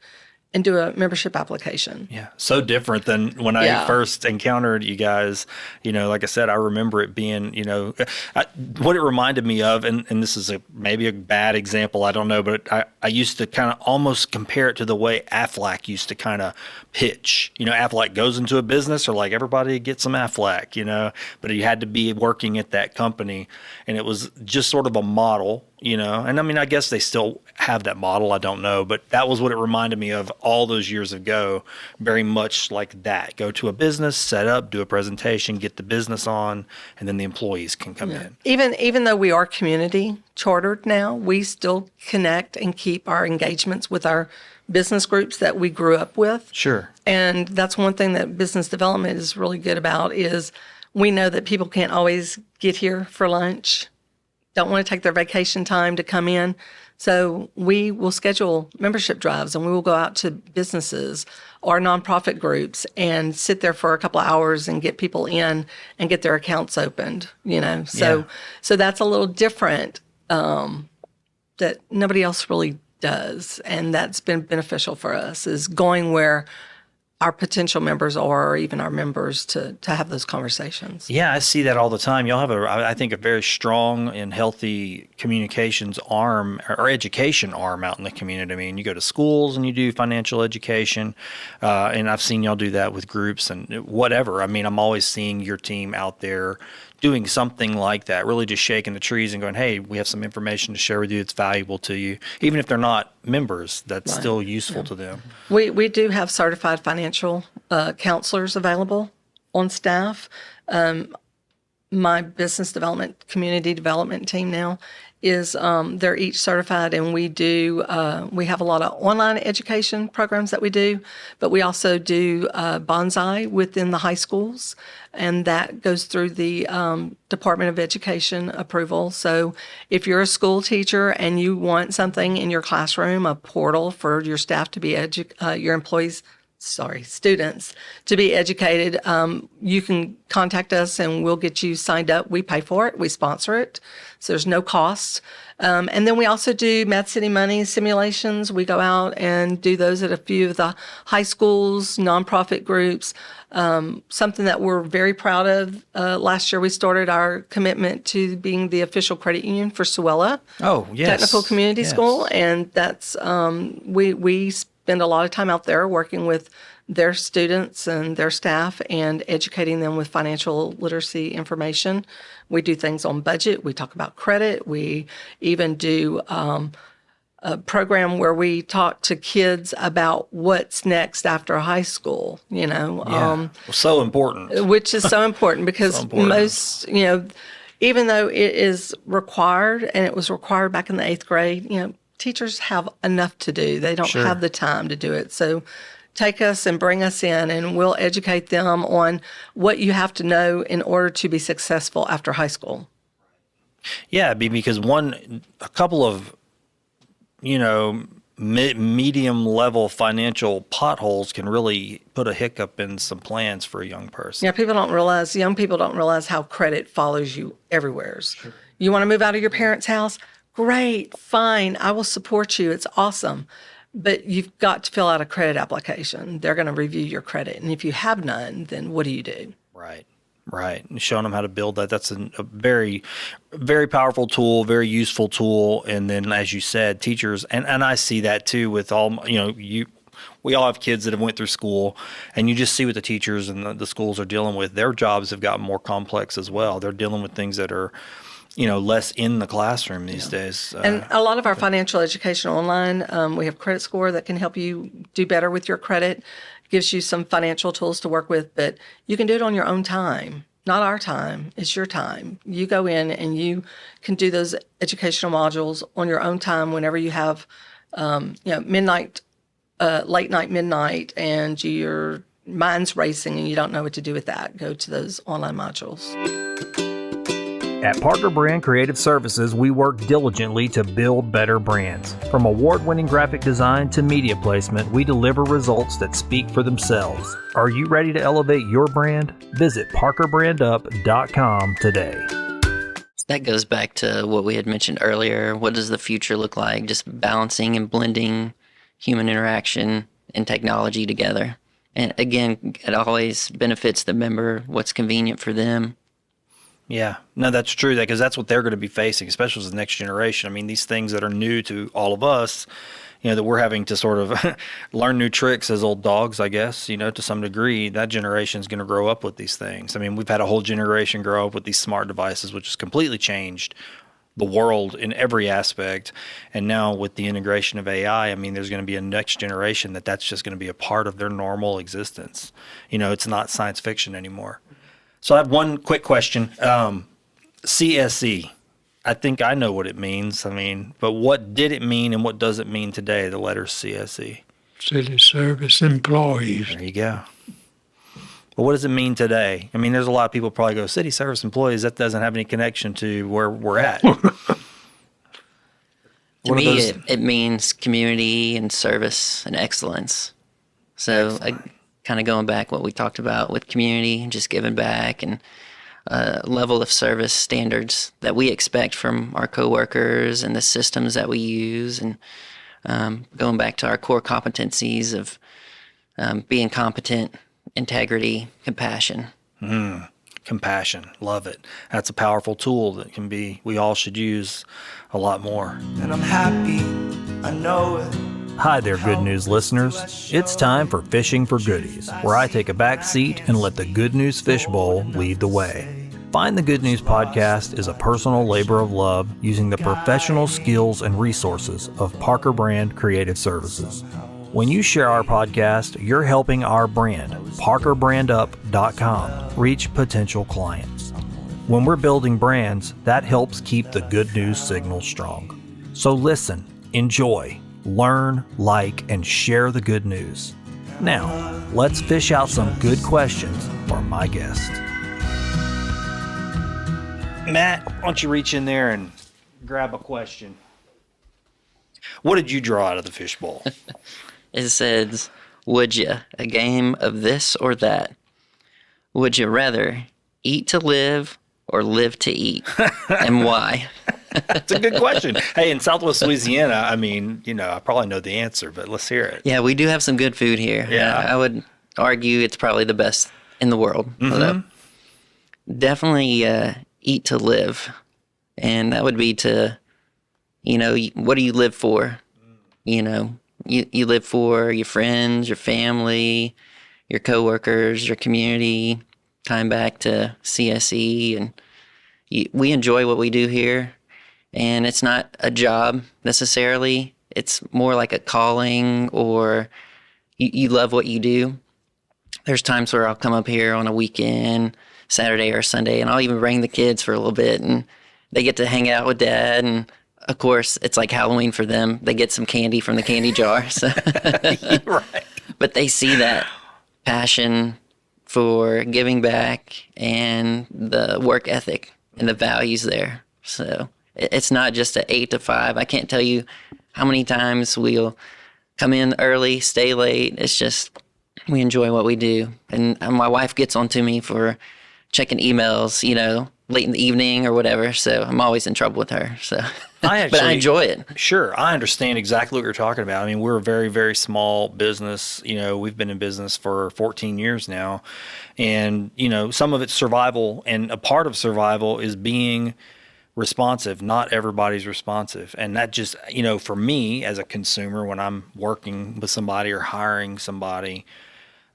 and do a membership application. Yeah, so different than when I first encountered you guys. Like I said, I remember it being, what it reminded me of, and this is maybe a bad example, I don't know, but I used to kind of almost compare it to the way Aflac used to kind of pitch. Aflac goes into a business, or like everybody gets some Aflac, but you had to be working at that company, and it was just sort of a model. And I mean, I guess they still have that model. I don't know, but that was what it reminded me of all those years ago. Very much like that. Go to a business, set up, do a presentation, get the business on, and then the employees can come in. Even though we are community chartered now, we still connect and keep our engagements with our business groups that we grew up with. Sure. And that's one thing that business development is really good about is we know that people can't always get here for lunch, don't want to take their vacation time to come in. So we will schedule membership drives and we will go out to businesses or nonprofit groups and sit there for a couple of hours and get people in and get their accounts opened, So that's a little different that nobody else really does. And that's been beneficial for us, is going where our potential members or even our members to have those conversations. Yeah, I see that all the time. Y'all have I think a very strong and healthy communications arm or education arm out in the community. I mean, you go to schools and you do financial education, and I've seen y'all do that with groups and whatever. I mean, I'm always seeing your team out there doing something like that, really just shaking the trees and going, hey, we have some information to share with you that's valuable to you. Even if they're not members, that's still useful to them. We do have certified financial counselors available on staff. My business development, community development team now is they're each certified, and we have a lot of online education programs that we do, but we also do bonsai within the high schools, and that goes through the Department of Education approval. So if you're a school teacher and you want something in your classroom, a portal for your staff to be students to be educated, you can contact us and we'll get you signed up. We pay for it. We sponsor it. So there's no cost. And then we also do Mad City Money simulations. We go out and do those at a few of the high schools, nonprofit groups. Something that we're very proud of. Last year we started our commitment to being the official credit union for Suella Technical Community School. And that's, we spend a lot of time out there working with their students and their staff and educating them with financial literacy information. We do things on budget. We talk about credit. We even do a program where we talk to kids about what's next after high school, so important. Which is so important because most, even though it is required, and it was required back in the 8th grade, teachers have enough to do. They don't have the time to do it. So take us and bring us in, and we'll educate them on what you have to know in order to be successful after high school. Yeah, because a couple of, medium level financial potholes can really put a hiccup in some plans for a young person. Yeah, young people don't realize how credit follows you everywhere. Sure. You want to move out of your parents' house? Great, fine, I will support you. It's awesome. But you've got to fill out a credit application. They're going to review your credit. And if you have none, then what do you do? Right. And showing them how to build that. That's a very, very powerful tool, very useful tool. And then, as you said, teachers, and I see that too with all, we all have kids that have went through school, and you just see what the teachers and the schools are dealing with. Their jobs have gotten more complex as well. They're dealing with things that are, less in the classroom these days. And a lot of our financial education online, we have Credit Score that can help you do better with your credit, gives you some financial tools to work with, but you can do it on your own time. Not our time, it's your time. You go in and you can do those educational modules on your own time whenever you have, midnight, late night, midnight, and your mind's racing and you don't know what to do with that. Go to those online modules. At Parker Brand Creative Services, we work diligently to build better brands. From award-winning graphic design to media placement, we deliver results that speak for themselves. Are you ready to elevate your brand? Visit parkerbrandup.com today. That goes back to what we had mentioned earlier. What does the future look like? Just balancing and blending human interaction and technology together. And again, it always benefits the member, what's convenient for them. Yeah, no, that's true, because that's what they're going to be facing, especially as the next generation. I mean, these things that are new to all of us, that we're having to sort of learn new tricks as old dogs, I guess, to some degree. That generation is going to grow up with these things. I mean, we've had a whole generation grow up with these smart devices, which has completely changed the world in every aspect. And now with the integration of AI, I mean, there's going to be a next generation that's just going to be a part of their normal existence. It's not science fiction anymore. So I have one quick question. CSE, I think I know what it means. But what did it mean and what does it mean today, the letter CSE? City Service Employees. There you go. But what does it mean today? I mean, there's a lot of people probably go, city service employees, that doesn't have any connection to where we're at. To me, it means community and service and excellence. So kind of going back what we talked about with community, just giving back and level of service standards that we expect from our coworkers and the systems that we use, and going back to our core competencies of being competent, integrity, compassion. Compassion, love it. That's a powerful tool that we all should use a lot more. And I'm happy, I know it. Hi there, Good News listeners. It's time for Fishing for Goodies, where I take a back seat and let the Good News Fishbowl lead the way. Find the Good News podcast is a personal labor of love using the professional skills and resources of Parker Brand Creative Services. When you share our podcast, you're helping our brand, parkerbrandup.com, reach potential clients. When we're building brands, that helps keep the Good News signal strong. So listen, enjoy, learn, like, and share the good news. Now, let's fish out some good questions for my guest. Matt, why don't you reach in there and grab a question? What did you draw out of the fishbowl? It says, would you a game of this or that? Would you rather eat to live or live to eat? And why? That's a good question. Hey, in Southwest Louisiana, I mean, I probably know the answer, but let's hear it. Yeah, we do have some good food here. Yeah. I would argue it's probably the best in the world. So definitely eat to live. And that would be to, what do you live for? You live for your friends, your family, your coworkers, your community, time back to CSE. And we enjoy what we do here. And it's not a job necessarily. It's more like a calling, or you love what you do. There's times where I'll come up here on a weekend, Saturday or Sunday, and I'll even bring the kids for a little bit, and they get to hang out with Dad. And of course, it's like Halloween for them. They get some candy from the candy jar. So. Right. But they see that passion for giving back and the work ethic and the values there. So it's not just an 8 to 5. I can't tell you how many times we'll come in early, stay late. It's just we enjoy what we do. And my wife gets on to me for checking emails, late in the evening or whatever. So I'm always in trouble with her. So, but I enjoy it. Sure. I understand exactly what you're talking about. I mean, we're a very, very small business. We've been in business for 14 years now. And, some of it's survival, and a part of survival is being responsive. Not everybody's responsive. And that just, for me as a consumer, when I'm working with somebody or hiring somebody,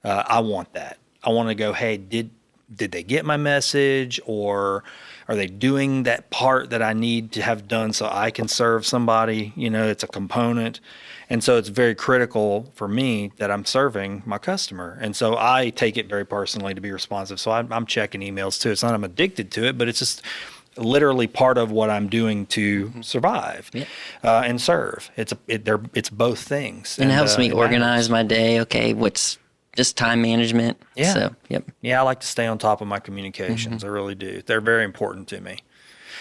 I want that. I want to go, hey, did they get my message, or are they doing that part that I need to have done so I can serve somebody? It's a component. And so it's very critical for me that I'm serving my customer. And so I take it very personally to be responsive. So I'm checking emails too. It's not I'm addicted to it, but it's just literally part of what I'm doing to survive and serve. It's both things. And it helps me organize my day. Okay, what's just time management. Yeah. So, yep. Yeah, I like to stay on top of my communications. I really do. They're very important to me.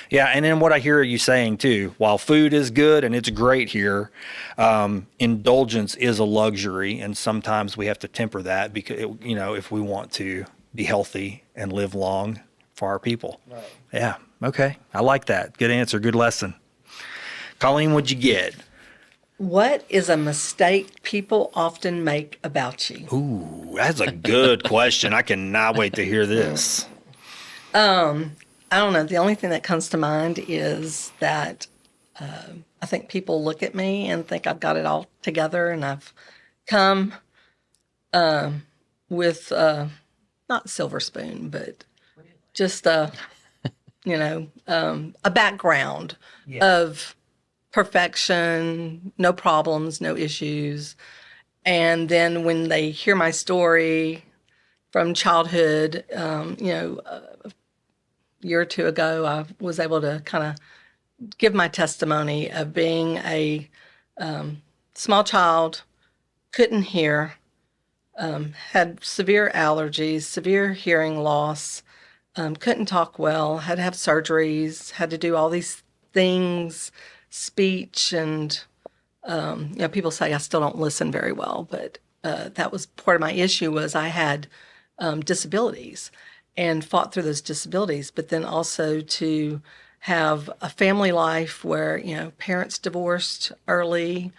Yeah, and then what I hear you saying too, while food is good and it's great here, indulgence is a luxury, and sometimes we have to temper that because if we want to be healthy and live long for our people. Right. Yeah. Okay. I like that. Good answer. Good lesson. Colleen, what'd you get? What is a mistake people often make about you? Ooh, that's a good question. I cannot wait to hear this. I don't know. The only thing that comes to mind is that I think people look at me and think I've got it all together, and I've come with not silver spoon, but just a background of perfection, no problems, no issues. And then when they hear my story from childhood, a year or two ago, I was able to kind of give my testimony of being a small child, couldn't hear, had severe allergies, severe hearing loss, couldn't talk well, had to have surgeries, had to do all these things, speech, and people say I still don't listen very well, but that was part of my issue. Was I had disabilities and fought through those disabilities, but then also to have a family life where parents divorced early,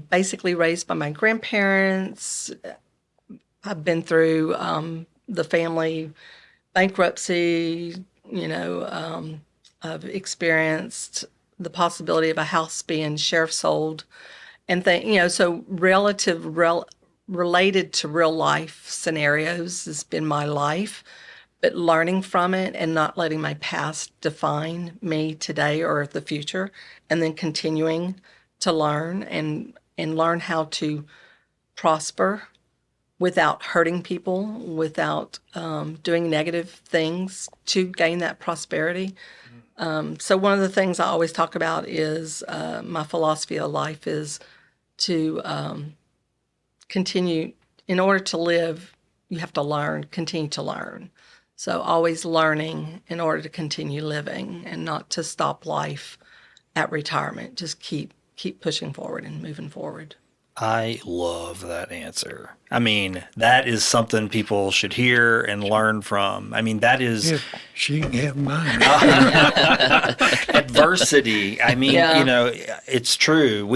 basically raised by my grandparents. I've been through the family bankruptcy. I've experienced the possibility of a house being sheriff sold, and so related to real life scenarios has been my life. but learning from it and not letting my past define me today or the future, and then continuing to learn and learn how to prosper without hurting people, without doing negative things to gain that prosperity. So one of the things I always talk about is my philosophy of life is to continue. In order to live, you have to learn, continue to learn. So always learning in order to continue living, and not to stop life at retirement. Just keep pushing forward and moving forward. I love that answer. I mean, that is something people should hear and learn from. I mean, that is If she can have mine. adversity. I mean, Yeah. you know, it's true.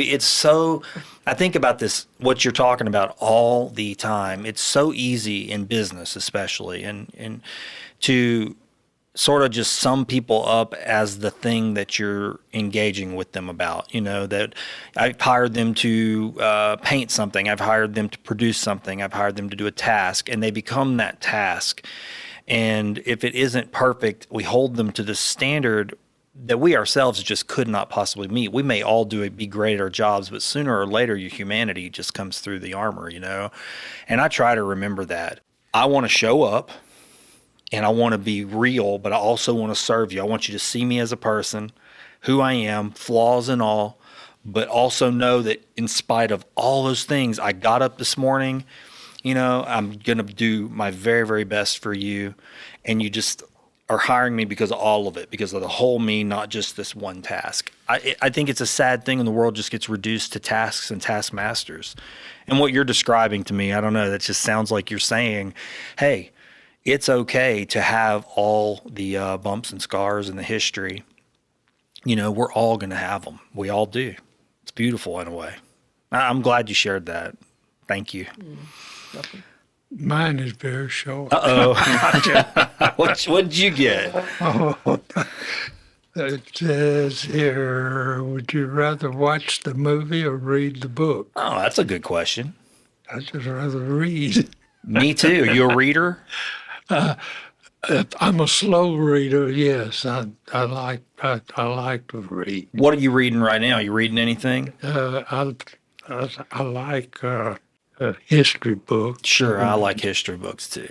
I think about this, what you're talking about all the time. It's so easy in business, especially, and to sort of just sum people up as the thing that you're engaging with them about. You know, that I've hired them to paint something. I've hired them to produce something. I've hired them to do a task, and they become that task. And if it isn't perfect, we hold them to the standard that we ourselves just could not possibly meet. We may all be great at our jobs, but sooner or later your humanity just comes through the armor, you know? And I try to remember that. I want to show up and I want to be real, but I also want to serve you. I want you to see me as a person, who I am, flaws and all, but also know that in spite of all those things, I got up this morning, you know, I'm going to do my very, very best for you. And you just are hiring me because of all of it, because of the whole me, not just this one task. I think it's a sad thing, and the world just gets reduced to tasks and taskmasters. And what you're describing to me, I don't know, that just sounds like you're saying, hey, it's okay to have all the bumps and scars and the history. You know, we're all going to have them. We all do. It's beautiful in a way. I'm glad you shared that. Thank you. Mine is very short. What'd you get? It says here, would you rather watch the movie or read the book? Oh, that's a good question. I'd just rather read. Me too. You a reader? I'm a slow reader, yes. I like to read. What are you reading right now? You reading anything? I like history books. Sure, I like history books too.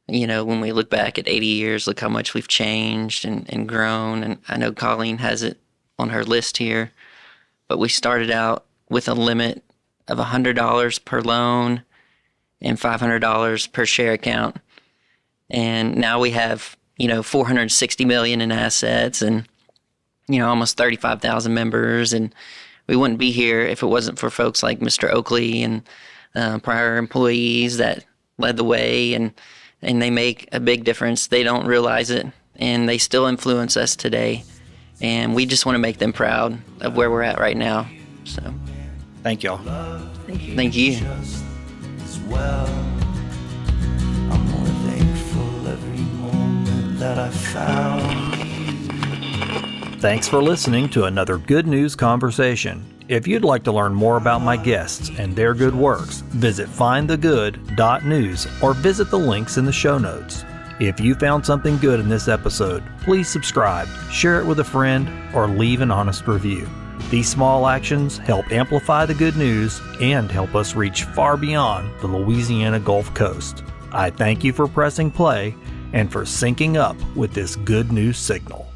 You know, when we look back at 80 years, look how much we've changed and grown. And I know Colleen has it on her list here, but we started out with a limit of $100 per loan and $500 per share account. And now we have, you know, $460 million in assets and, you know, almost 35,000 members. And we wouldn't be here if it wasn't for folks like Mr. Oakley and prior employees that led the way, and they make a big difference. They don't realize it, and they still influence us today. And we just want to make them proud of where we're at right now. So, Thank y'all. thank you. As well, I'm more thankful every moment that I found. Thanks for listening to another Good News Conversation. If you'd like to learn more about my guests and their good works, visit findthegood.news or visit the links in the show notes. If you found something good in this episode, please subscribe, share it with a friend, or leave an honest review. These small actions help amplify the good news and help us reach far beyond the Louisiana Gulf Coast. I thank you for pressing play and for syncing up with this good news signal.